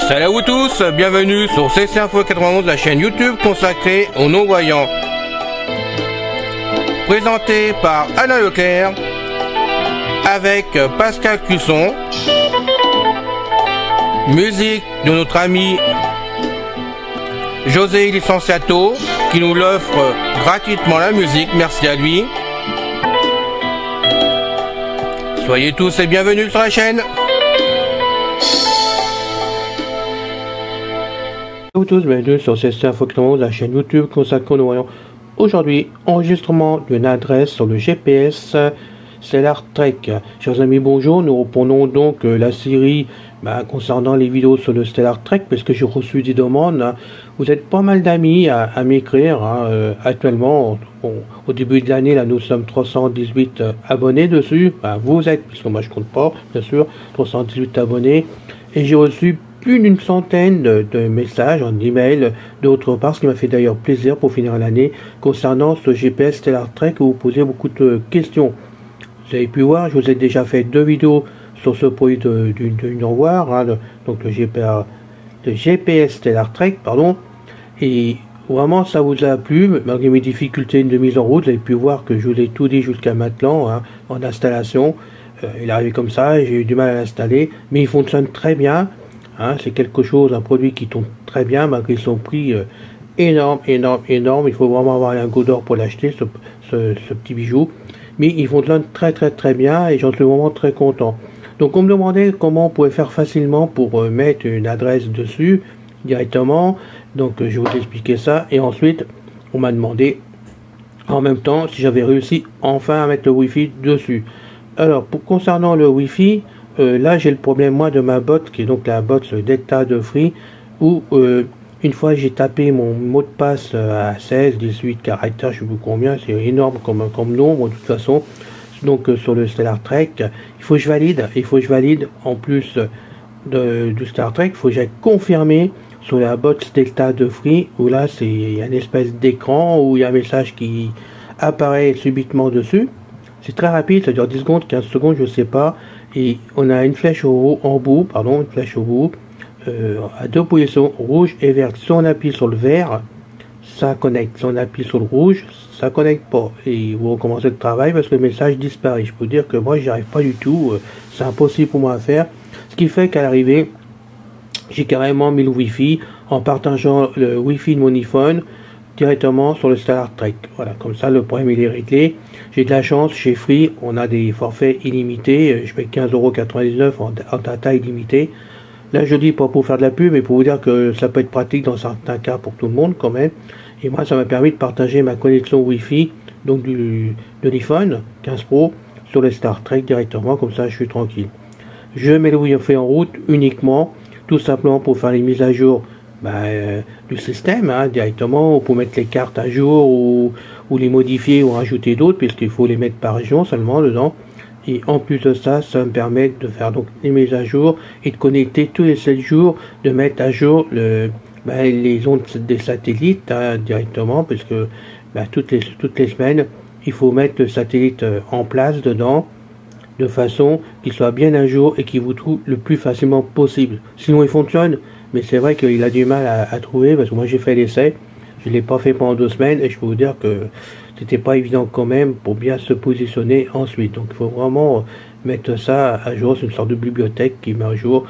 Salut à vous tous, bienvenue sur CC Info 91, la chaîne YouTube consacrée aux non-voyants. Présenté par Alain Leclerc, avec Pascal Cusson, musique de notre ami José Licenciato, qui nous l'offre gratuitement la musique, merci à lui. Soyez tous et bienvenus sur la chaîne. Salut à tous, bienvenue sur CC Info 91, la chaîne YouTube consacrée aux non-voyants. Aujourd'hui, enregistrement d'une adresse sur le GPS Stellar Trek. Chers amis, bonjour. Nous reprenons donc la série concernant les vidéos sur le Stellar Trek, parce que j'ai reçu des demandes. Vous êtes pas mal d'amis à m'écrire actuellement. Au début de l'année, là, nous sommes 318 abonnés dessus. Vous êtes, puisque moi je compte pas, bien sûr, 318 abonnés. Et j'ai reçu plus d'une centaine de messages en email d'autre part, ce qui m'a fait d'ailleurs plaisir pour finir l'année, concernant ce GPS Stellar Trek où vous posez beaucoup de questions. Vous avez pu voir, je vous ai déjà fait 2 vidéos sur ce produit d'une envoi, donc le GPS Stellar Trek, pardon, et vraiment ça vous a plu, malgré mes difficultés de mise en route. Vous avez pu voir que je vous ai tout dit jusqu'à maintenant, en installation. Il est arrivé comme ça, j'ai eu du mal à l'installer, mais il fonctionne très bien. C'est quelque chose, un produit qui tombe très bien malgré son prix énorme. Il faut vraiment avoir un goût d'or pour l'acheter, ce petit bijou. Mais il fonctionne très bien et j'en suis vraiment très content. Donc on me demandait comment on pouvait faire facilement pour mettre une adresse dessus directement. Donc je vais vous expliquer ça. Et ensuite on m'a demandé en même temps si j'avais réussi enfin à mettre le Wi-Fi dessus. Alors concernant le Wi-Fi, là j'ai le problème moi de ma botte, qui est donc la botte Delta de Free, où une fois j'ai tapé mon mot de passe à 16, 18 caractères, je sais plus combien, c'est énorme comme nombre de toute façon. Donc sur le Stellar Trek, il faut que je valide, en plus du Stellar Trek, il faut que j'aille confirmer sur la botte Delta de Free, où là c'est une espèce d'écran où il y a un message qui apparaît subitement dessus. C'est très rapide, ça dure 10 secondes, 15 secondes, je sais pas. Et on a une flèche au bout, à 2 positions, rouge et vert. Si on appuie sur le vert, ça connecte. Si on appuie sur le rouge, ça connecte pas. Et vous recommencez le travail parce que le message disparaît. Je peux dire que moi, j'y arrive pas du tout. C'est impossible pour moi à faire. Ce qui fait qu'à l'arrivée, j'ai carrément mis le Wi-Fi en partageant le Wi-Fi de mon iPhone directement sur le Stellar Trek. Voilà, comme ça le problème il est réglé. J'ai de la chance, chez Free on a des forfaits illimités, je paye 15,99 € en data illimité. Là je dis pas pour faire de la pub, mais pour vous dire que ça peut être pratique dans certains cas pour tout le monde quand même. Et moi ça m'a permis de partager ma connexion Wi-Fi donc de l'iPhone 15 Pro sur le Stellar Trek directement, comme ça je suis tranquille. Je mets le Wi-Fi en route uniquement, tout simplement pour faire les mises à jour du système directement, pour mettre les cartes à jour ou les modifier ou rajouter d'autres, puisqu'il faut les mettre par région seulement dedans. Et en plus de ça, ça me permet de faire donc les mises à jour et de connecter tous les 7 jours, de mettre à jour les ondes des satellites directement, puisque toutes les semaines il faut mettre le satellite en place dedans, de façon qu'il soit bien à jour et qu'il vous trouve le plus facilement possible. Sinon il fonctionne, mais c'est vrai qu'il a du mal à trouver, parce que moi j'ai fait l'essai, je ne l'ai pas fait pendant 2 semaines, et je peux vous dire que c'était pas évident quand même pour bien se positionner ensuite. Donc il faut vraiment mettre ça à jour, c'est une sorte de bibliothèque qui met à jour.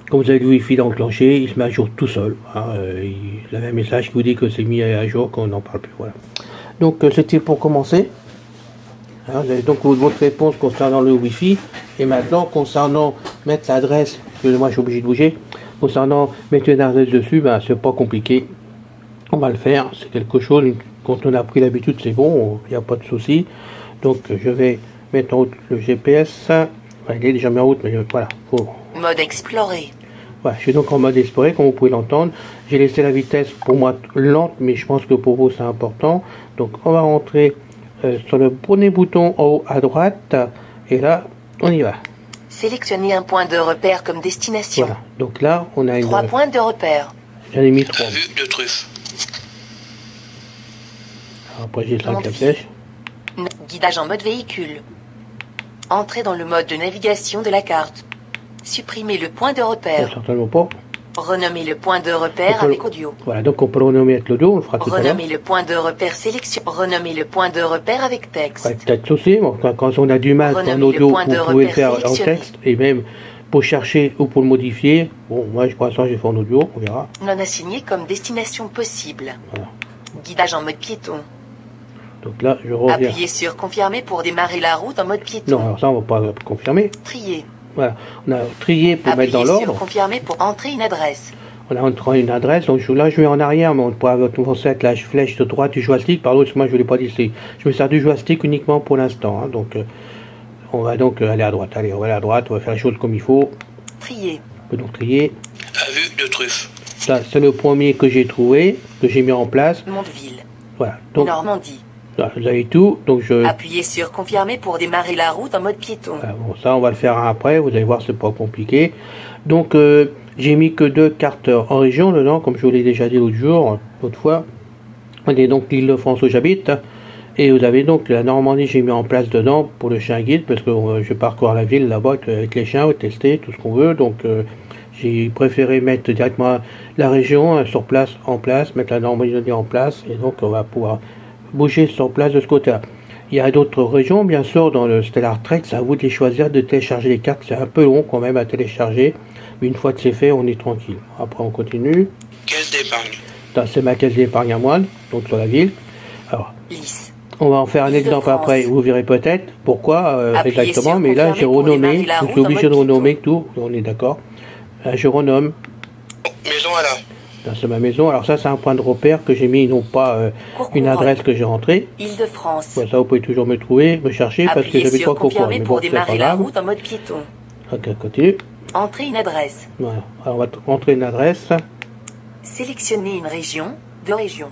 Quand vous avez le Wi-Fi enclenché, il se met à jour tout seul. Il a un message qui vous dit que c'est mis à jour quand on n'en parle plus. Voilà. Donc c'était pour commencer. Donc votre réponse concernant le Wi-Fi. Et maintenant concernant mettre l'adresse, excusez-moi je suis obligé de bouger, concernant mettre une adresse dessus, c'est pas compliqué, on va le faire, c'est quelque chose, quand on a pris l'habitude c'est bon, il n'y a pas de souci. Donc je vais mettre en route le GPS, il est déjà mis en route, mais voilà, mode explorer. Voilà, je suis donc en mode explorer, comme vous pouvez l'entendre. J'ai laissé la vitesse pour moi lente, mais je pense que pour vous c'est important. Donc on va rentrer sur le premier bouton en haut à droite, et là on y va. Sélectionnez un point de repère comme destination. Voilà. Donc là, on a 3 points de repère. J'en ai mis 3. Vue de truffe. Après, j'ai 5 Monde la vie. flèche. Guidage en mode véhicule. Entrez dans le mode de navigation de la carte. Supprimez le point de repère. Certainement pas. Renommez le point de repère avec audio. Voilà, donc on peut le renommer avec l'audio, on le fera tout à l'heure. Renommez le point de repère sélection. Renommez le point de repère avec texte. Avec texte aussi, bon, quand on a du mal en Renommez audio, le point de vous pouvez le repère faire en sélectionné. texte, et même pour chercher ou pour le modifier. Bon, moi pour l'instant j'ai fait en audio, on verra. Non assigné comme destination possible. Voilà. Guidage en mode piéton. Donc là, je reviens. Appuyez sur confirmer pour démarrer la route en mode Non, piéton. alors ça on va pas confirmer. Trier. Voilà, on a trié pour mettre dans Appuyez sur l'ordre. confirmer pour entrer une adresse. On a entré une adresse, donc là je vais en arrière, mais on pourra commencer avec la flèche de droite du joystick. Pardon, parce que moi je ne l'ai pas dit, je me sers du joystick uniquement pour l'instant. Hein, donc on va donc aller à droite. Allez, on va aller à droite, on va faire les choses comme il faut. Trier. On peut donc trier. À vue de truffe. Ça, c'est le premier que j'ai trouvé, que j'ai mis en place. Mondeville. Voilà, donc Normandie. là, vous avez tout. Donc Appuyez sur confirmer pour démarrer la route en mode piéton. voilà, bon, ça on va le faire après, vous allez voir, c'est pas compliqué. Donc j'ai mis que 2 cartes en région dedans, comme je vous l'ai déjà dit l'autre jour, l'autre fois. On est donc l'Île-de-France où j'habite. Et vous avez donc la Normandie, j'ai mis en place dedans pour le chien guide, parce que je parcours la ville là-bas avec les chiens, tester tout ce qu'on veut. Donc j'ai préféré mettre directement la région sur place, en place, mettre la Normandie en place, et donc on va pouvoir bouger sur place de ce côté-là. Il y a d'autres régions, bien sûr, dans le Stellar Trek, c'est à vous de les choisir, de télécharger les cartes, c'est un peu long quand même à télécharger, mais une fois que c'est fait, on est tranquille. Après on continue. Caisse d'épargne. Ça, c'est ma caisse d'épargne à moi, donc sur la ville. Alors, Lisse. on va en faire un exemple Île-de-France. après, vous verrez peut-être pourquoi Appuyez exactement, sur mais là j'ai confirmer pour renommé, démarrer la je route suis en obligé de mode renommer tout, on est d'accord. Je renomme, Maison à la. là, c'est ma maison, alors ça c'est un point de repère que j'ai mis, non pas une Courcouronne. adresse que j'ai rentrée. Île-de-France. Ouais, ça vous pouvez toujours me trouver, me chercher, parce que Appuyez j'habite pas sur Coco, confirmer mais pour bon, c'est pas démarrer la grave. route en mode piéton. Ok, continue. Entrez une adresse. Voilà, alors on va rentrer une adresse. Sélectionnez une région. 2 régions.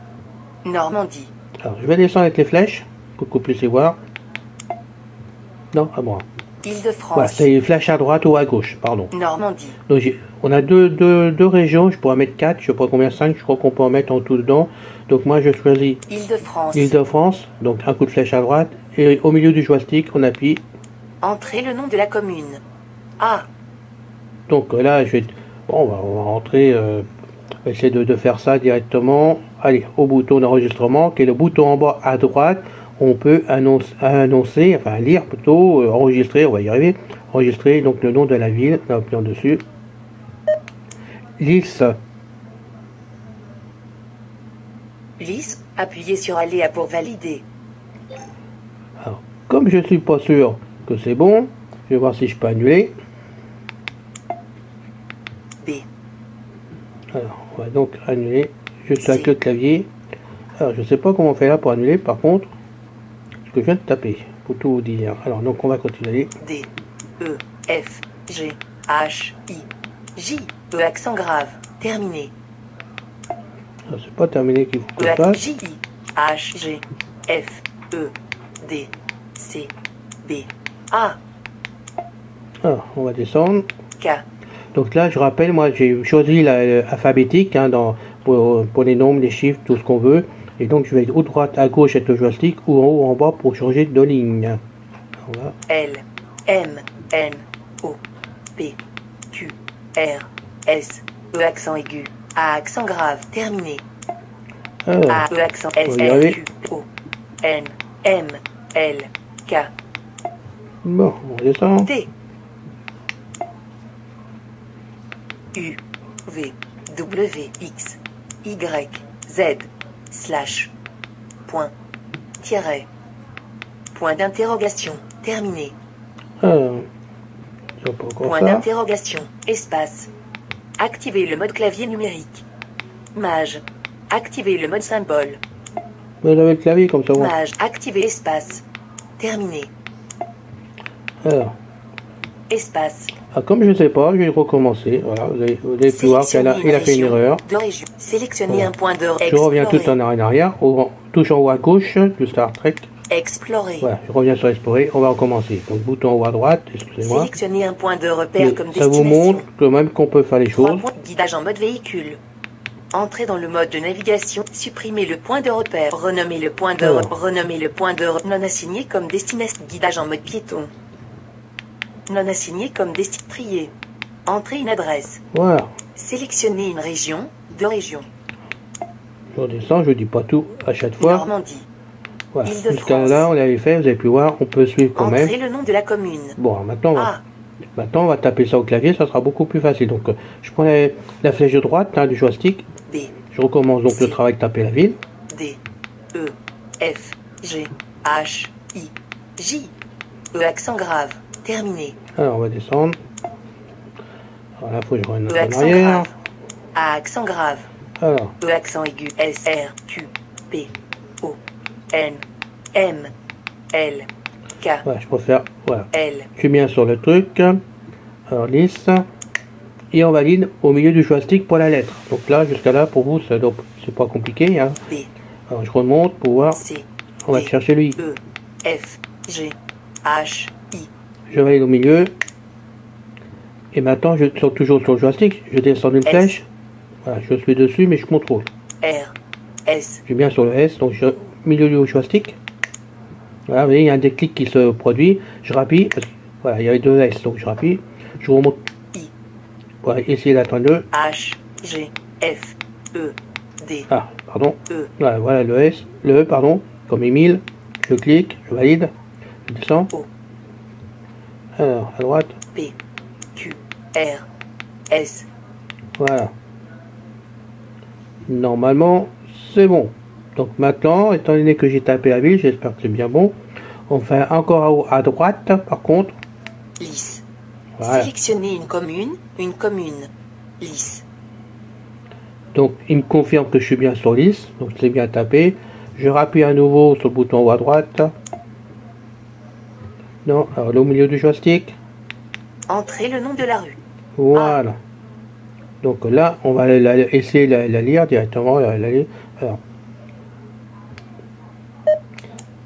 Normandie. Alors je vais descendre avec les flèches, pour que vous puissiez voir. Non, à moi. Voilà, Île-de-France. c'est flèche à droite ou à gauche, pardon. Normandie. Donc on a deux régions, je pourrais mettre 4, je sais pas combien, 5, je crois qu'on peut en mettre en tout dedans. Donc moi je choisis Île-de-France. l'Île-de-France, donc un coup de flèche à droite, et au milieu du joystick on appuie. Entrez le nom de la commune. Ah. Donc là je vais, bon, on va rentrer, on va essayer de faire ça directement. Allez, au bouton d'enregistrement, qui est le bouton en bas à droite, on peut annoncer, enfin lire plutôt, enregistrer, on va y arriver, enregistrer donc le nom de la ville, en appuyant dessus. Lisse. Lisse. Appuyez sur Aléa pour valider. Alors, comme je suis pas sûr que c'est bon, je vais voir si je peux annuler. B. Alors, on va donc annuler juste C. avec le clavier. Alors, je sais pas comment on fait là pour annuler, par contre, ce que je viens de taper, pour tout vous dire. Alors, donc on va continuer. D. E. F. G. H. I. J. E. Accent grave. Terminé. Alors, c'est pas terminé qu'il faut que je E. fasse. J. I. H. G. F. E. D. C. B. A. Alors, on va descendre. K. Donc là, je rappelle, moi j'ai choisi l'alphabétique hein, pour les nombres, les chiffres, tout ce qu'on veut. Et donc je vais ou droite à gauche avec le joystick ou en haut ou en bas pour changer de ligne. Voilà. L. M. N. O. P. Q. R. S. E. Accent aigu. A. Accent grave. Terminé. Alors, A. E. Accent S. on va y L. arriver. Q. O. N. M. L. K. bon, on descend. T. U. V. W. X. Y. Z. Slash. Point. Tiret. Point d'interrogation. Terminé. Alors, je vois pas encore Point ça. d'interrogation. Espace. Activez le mode clavier numérique. Mage. Activez le mode symbole. Vous avez le clavier comme ça. Bon. Mage. Activez espace. Terminé. Alors, Espace. comme je ne sais pas, je vais recommencer. Voilà, vous allez pu voir qu'il a fait une erreur. De région. Sélectionnez Voilà. un point de Je reviens tout en arrière, touche en haut à gauche du Star Trek. Explorer. Voilà, je reviens sur Explorer, on va recommencer. Donc bouton en haut à droite, excusez-moi. Sélectionnez un point de repère comme Ça destination. vous montre que même qu'on peut faire les 3 choses. points. Guidage en mode véhicule. Entrez dans le mode de navigation. Supprimez le point de repère. Renommez le point de repère. Renommez le point de repère. Non assigné comme destination. Guidage en mode piéton. Non assigné comme destination. Trier. Entrez une adresse. Voilà. Sélectionnez une région. 2 régions. Je redescends, je dis pas tout à chaque fois. Normandie. Voilà. Île-de-France. Jusqu'à là, on l'avait fait, vous avez pu voir, on peut suivre quand même. Entrez le nom de la commune. Bon, alors maintenant, A. maintenant, on va taper ça au clavier, ça sera beaucoup plus facile. Donc, je prends la flèche de droite hein, du joystick. B. Je recommence donc le travail de taper la ville. D. E. F. G. H. I. J. E accent grave. Terminé. Alors, on va descendre. Alors là, il faut que je revienne E en accent arrière. grave. A accent grave. Alors, E accent aigu. S. R. Q. P. O. N. M. L. K. voilà, je préfère. Voilà. L. Je suis bien sur le truc. Alors, lisse. Et on valide au milieu du joystick pour la lettre. Donc là, jusqu'à là, pour vous, c'est pas compliqué. Hein. B. Alors, je remonte pour voir. C. On va D, chercher lui. E. F. G. H. I. Je valide au milieu. Et maintenant, je suis toujours sur le joystick. Je descends d'une S. flèche. Voilà, je suis dessus, mais je contrôle. R. S. Je suis bien sur le S, donc je milieu du joystick. Voilà, vous voyez, il y a un déclic qui se produit. Je rappuie. Parce que, voilà, il y avait 2 S, donc je rappuie. Je remonte. I. Voilà, essayez d'attendre le. H. G. F. E. D. Ah, pardon. E. Voilà, voilà le S. Le E, pardon. Comme Émile. Je clique, je valide. Je descends. O. Alors, à droite. P. Q. R. S. Voilà. Normalement, c'est bon. Donc maintenant, étant donné que j'ai tapé la ville, j'espère que c'est bien bon. On fait encore à droite, par contre. Lisse. Voilà. Sélectionnez une commune. Une commune. Lisse. Donc il me confirme que je suis bien sur liste. Donc c'est bien tapé. Je rappuie à nouveau sur le bouton haut à droite. Non, alors là au milieu du joystick. Entrez le nom de la rue. Voilà. Donc là, on va essayer de la lire directement. La lire. Alors.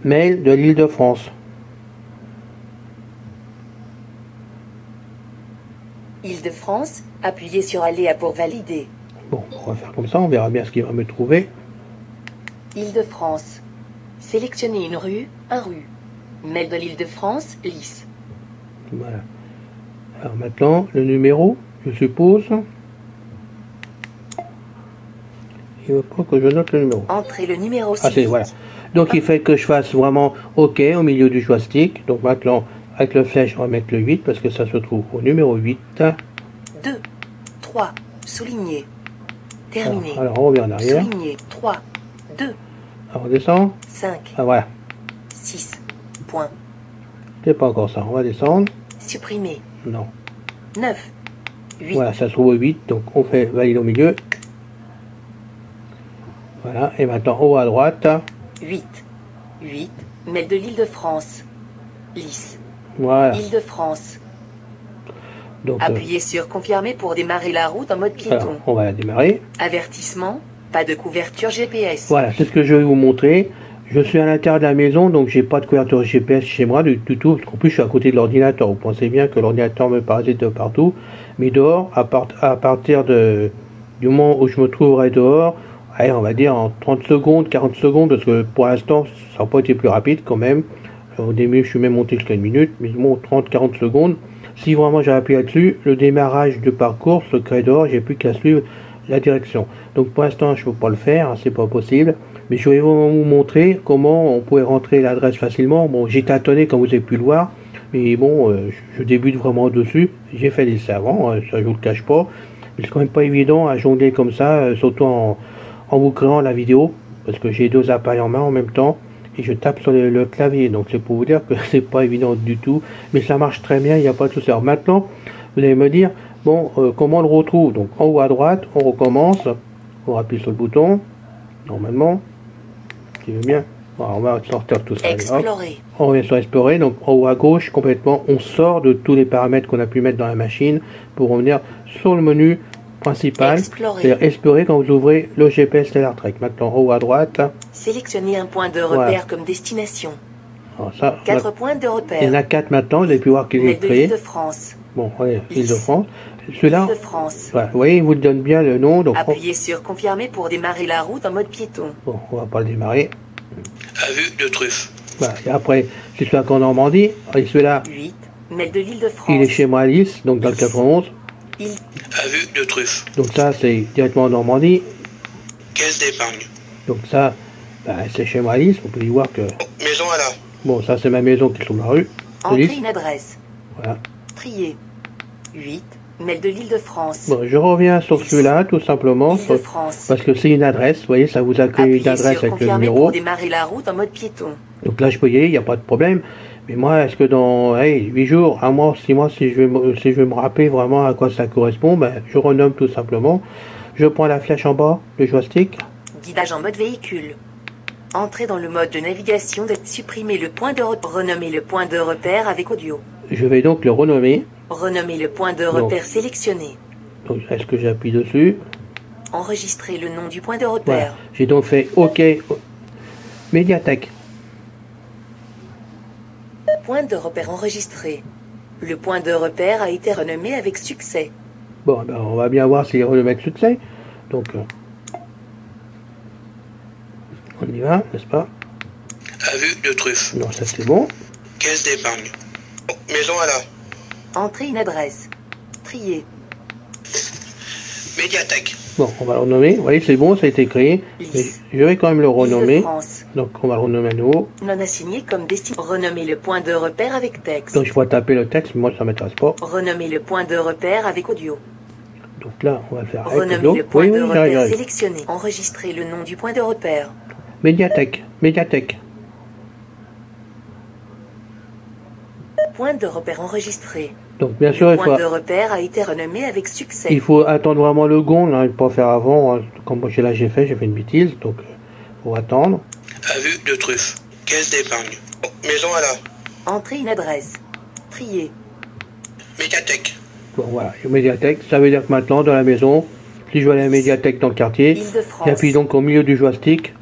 Mail de l'Île-de-France. Île-de-France. Appuyez sur Aléa pour valider. Bon, on va faire comme ça, on verra bien ce qu'il va me trouver. Île-de-France. Sélectionnez une rue. Un rue. Mail de l'Île-de-France. Lisse. Voilà. Alors maintenant, le numéro, je suppose. Il veut pas que je note le numéro. Entrez le numéro Ah, c'est voilà. Donc il fait que je fasse vraiment OK au milieu du joystick. Donc maintenant, avec le flèche, on va mettre le 8 parce que ça se trouve au numéro 8. 2. 3. Souligné. Terminé. Alors on revient en arrière. Souligné. 3. 2. Alors on descend. 5. Ah voilà. 6. Point. C'est pas encore ça. On va descendre. Supprimé. Non. 9. 8. Voilà, ça se trouve au 8. Donc on fait valide au milieu. Voilà. Et maintenant haut à droite. 8. 8. Mail de l'Île-de-France. Lisse. Voilà. Île-de-France. Donc Appuyez sur confirmer pour démarrer la route en mode piéton. alors, on va la démarrer. Avertissement. Pas de couverture GPS. Voilà, c'est ce que je vais vous montrer. Je suis à l'intérieur de la maison, donc j'ai pas de couverture GPS chez moi du tout. Parce qu'en plus, je suis à côté de l'ordinateur. Vous pensez bien que l'ordinateur me parasite de partout. Mais dehors, à partir du moment où je me trouverai dehors, allez, on va dire en 30 secondes, 40 secondes, parce que pour l'instant, ça n'a pas été plus rapide quand même. Au début, je suis même monté jusqu'à 1 minute, mais bon, 30-40 secondes. Si vraiment j'ai appuyé là-dessus, le démarrage du parcours se crée dehors, j'ai plus qu'à suivre la direction. Donc pour l'instant, je ne peux pas le faire, hein, c'est pas possible. Mais je vais vous montrer comment on pourrait rentrer l'adresse facilement. Bon, j'ai tâtonné comme vous avez pu le voir, mais bon, je débute vraiment dessus. J'ai fait des savants, hein, ça je vous le cache pas. Mais c'est quand même pas évident à jongler comme ça, surtout en vous créant la vidéo, parce que j'ai 2 appareils en main en même temps. Et je tape sur le clavier, donc c'est pour vous dire que c'est pas évident du tout, mais ça marche très bien, il n'y a pas de souci. Alors maintenant, vous allez me dire, bon, comment on le retrouve? Donc en haut à droite, on recommence, on appuie sur le bouton, normalement, qui veut bien. Alors, on va sortir tout ça. Explorer. On revient sur Explorer, donc en haut à gauche, complètement, on sort de tous les paramètres qu'on a pu mettre dans la machine pour revenir sur le menu principal, c'est-à-dire Explorer quand vous ouvrez le GPS Stellar Trek. Maintenant en haut à droite, sélectionnez un point de repère comme destination. Alors ça, 4 points de il y en repère. a 4 maintenant, vous avez pu voir qu'il est Mail de créé. l'Île-de-France. Bon, allez, Lys. Île-de-France. Celui-là, Île-de-France. voilà, vous voyez, il vous donne bien le nom. Donc, Appuyez sur confirmer pour démarrer la route en mode piéton. bon, on va pas le démarrer. À vue de truffe. Voilà. Et après, c'est celui-là qu'en Normandie. Et celui-là, 8. Mail de l'Île-de-France. il est chez moi à Lys, donc dans le 91. Île. À vue de truffe. Donc ça, c'est directement en Normandie. Caisse d'épargne. Donc ça, c'est chez moi à Lys. Vous pouvez voir que... Maison à la. Bon, ça, c'est ma maison qui est sur la rue. de Entrez Lys. une adresse. Voilà. Trier. 8. Mail de l'Île-de-France. Bon, je reviens sur celui-là, tout simplement. Île-de-France. Parce que c'est une adresse. Vous voyez, ça vous a créé une Appuyez adresse sur avec le confirmer numéro. pour démarrer la route en mode piéton. Donc là, je peux y aller, il n'y a pas de problème. Mais moi, est-ce que dans 8 jours, 1 mois, 6 mois, si je vais me rappeler vraiment à quoi ça correspond, je renomme tout simplement. Je prends la flèche en bas, le joystick. Guidage en mode véhicule. Entrez dans le mode de navigation. Supprimer le point de repère. Renommer le point de repère avec audio. Je vais donc le renommer. Renommer le point de repère sélectionné. Donc, est-ce que j'appuie dessus? Enregistrer le nom du point de Voilà. repère. J'ai donc fait OK. Médiathèque. Point de repère enregistré. Le point de repère a été renommé avec succès. Bon, on va bien voir s'il est renommé avec succès. Donc, on y va, n'est-ce pas? À vue de truffe. Non, ça c'est bon. Caisse d'épargne. Maison à la. Entrez une adresse. Trier. Médiathèque. Bon, on va le renommer. Vous voyez, c'est bon, ça a été créé. Lys. Mais je vais quand même le renommer. Île-de-France. Donc, on va le renommer à nouveau. Non assigné comme destination. Renommer le point de repère avec texte. Donc, je pourrais taper le texte, mais moi, ça ne m'intéresse pas. Renommer le point de repère avec audio. Donc là, on va le faire avec Renommer audio. le point Oui, de oui, repère j'arrive. sélectionné. Enregistrer le nom du point de repère. Médiathèque. Médiathèque. Point de repère enregistré. Donc, bien sûr, il Point faut, de repère a été renommé avec succès. il faut attendre vraiment le gong, hein, pas faire avant. Hein. Comme moi, j'ai fait une bêtise. Donc, faut attendre. À vue de truffe. Caisse d'épargne. Maison à la. Entrez une adresse. Trier. Médiathèque. Bon, voilà, médiathèque. Ça veut dire que maintenant, dans la maison, si je vais à la médiathèque dans le quartier, Île-de-France. j'appuie donc au milieu du joystick.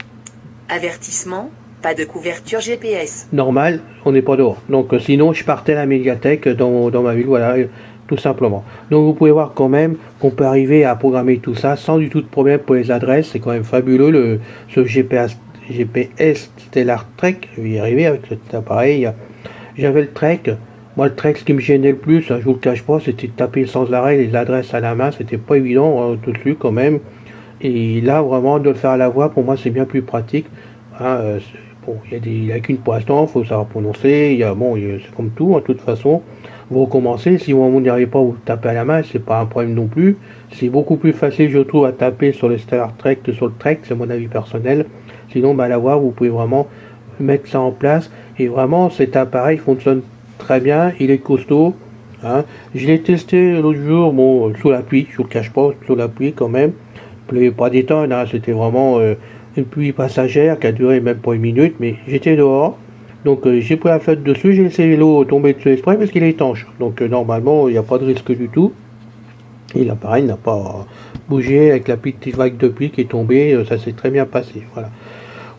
Avertissement. Pas de couverture GPS. Normal, on n'est pas dehors. Donc sinon, je partais à la médiathèque dans ma ville, voilà, tout simplement. Donc vous pouvez voir quand même qu'on peut arriver à programmer tout ça sans du tout de problème pour les adresses. C'est quand même fabuleux, ce GPS Stellar Trek. Je vais y arriver avec cet appareil. J'avais le Trek. Moi, le Trek, ce qui me gênait le plus, je vous le cache pas, c'était de taper sans arrêt les adresses à la main. C'était pas évident hein, tout de suite quand même. Et là, vraiment, de le faire à la voix, pour moi, c'est bien plus pratique. Hein, bon, il y a des lacunes pour l'instant, il faut savoir prononcer. C'est comme tout, hein, de toute façon. Vous recommencez, si vous n'y arrivez pas, vous tapez à la main, c'est pas un problème non plus. C'est beaucoup plus facile, je trouve, à taper sur le Star Trek que sur le Trek, c'est mon avis personnel. Sinon, à la voix, vous pouvez vraiment mettre ça en place. Et vraiment, cet appareil fonctionne très bien, il est costaud. Hein. Je l'ai testé l'autre jour, bon, sous la pluie, je vous le cache pas, sous la pluie quand même. Il pleuvait pas des tonnes, hein, c'était vraiment une pluie passagère qui a duré même pas une minute, mais j'étais dehors. Donc j'ai pris la flotte dessus, j'ai laissé l'eau tomber dessus exprès parce qu'il est étanche. Donc normalement, il n'y a pas de risque du tout. Et l'appareil n'a pas bougé avec la petite vague de pluie qui est tombée, ça s'est très bien passé. Voilà.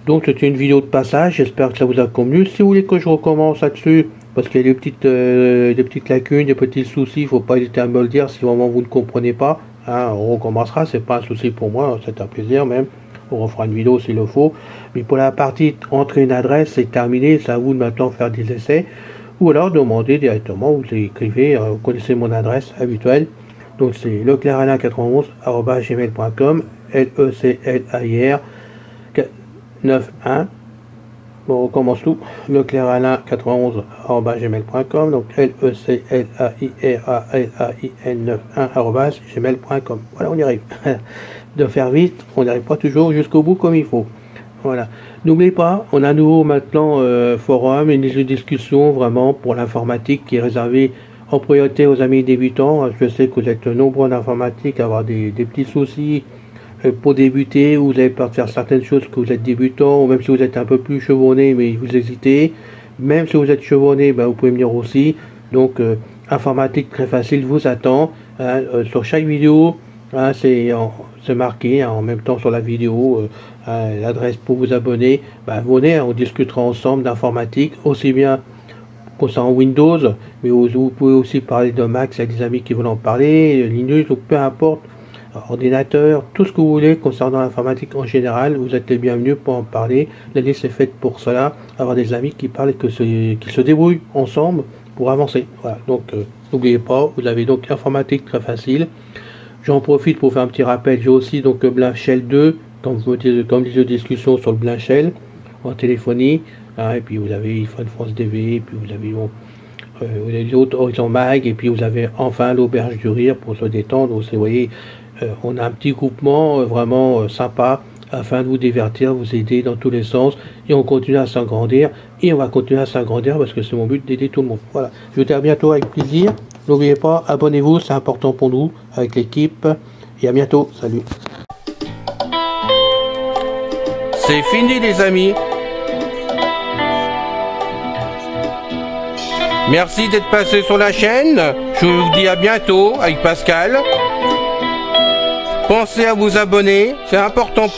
Donc c'était une vidéo de passage, j'espère que ça vous a convenu. Si vous voulez que je recommence là-dessus, parce qu'il y a des petites lacunes, des petits soucis, il ne faut pas hésiter à me le dire si vraiment vous ne comprenez pas. Hein, on recommencera, c'est pas un souci pour moi, c'est un plaisir même. On refera une vidéo s'il le faut. Mais pour la partie entrer une adresse, c'est terminé, c'est à vous de maintenant faire des essais. Ou alors demander directement, vous écrivez, vous connaissez mon adresse habituelle. Donc c'est leclerc91@gmail.com, LECLAIR 91. Bon, on recommence tout. leclerc91@gmail.com, donc LECLAIRALAIN91@gmail.com. Voilà, on y arrive. De faire vite, on n'arrive pas toujours jusqu'au bout comme il faut. Voilà. N'oubliez pas, on a à nouveau maintenant forum, une discussion vraiment pour l'informatique qui est réservée en priorité aux amis débutants. Je sais que vous êtes nombreux en informatique à avoir des petits soucis pour débuter, ou vous avez peur de faire certaines choses que vous êtes débutant, ou même si vous êtes un peu plus chevronné mais vous hésitez. Même si vous êtes chevronné, vous pouvez venir aussi. Donc informatique très facile vous attend. Sur chaque vidéo, Hein, c'est marqué en même temps sur la vidéo, l'adresse pour vous abonner. Ben, venez, on discutera ensemble d'informatique, aussi bien concernant Windows, mais vous pouvez aussi parler de Mac, il y a des amis qui veulent en parler, Linux, ou peu importe, ordinateur, tout ce que vous voulez concernant l'informatique en général, vous êtes les bienvenus pour en parler. La liste est faite pour cela, avoir des amis qui parlent et qui se débrouillent ensemble pour avancer. Voilà, donc n'oubliez pas, vous avez donc informatique très facile. J'en profite pour faire un petit rappel, j'ai aussi donc Blin-Shell 2, comme disais, discussion sur le Blin-Shell en téléphonie, hein, et puis vous avez iPhone France DV, et puis vous avez les autres Horizon Mag, et puis vous avez enfin l'auberge du rire pour se détendre. Vous voyez, on a un petit groupement vraiment sympa afin de vous divertir, vous aider dans tous les sens, et on continue à s'agrandir, et on va continuer à s'agrandir parce que c'est mon but d'aider tout le monde. Voilà, je vous dis à bientôt avec plaisir. N'oubliez pas, abonnez-vous, c'est important pour nous avec l'équipe, et à bientôt, salut. C'est fini les amis. Merci d'être passé sur la chaîne. Je vous dis à bientôt avec Pascal. Pensez à vous abonner, c'est important pour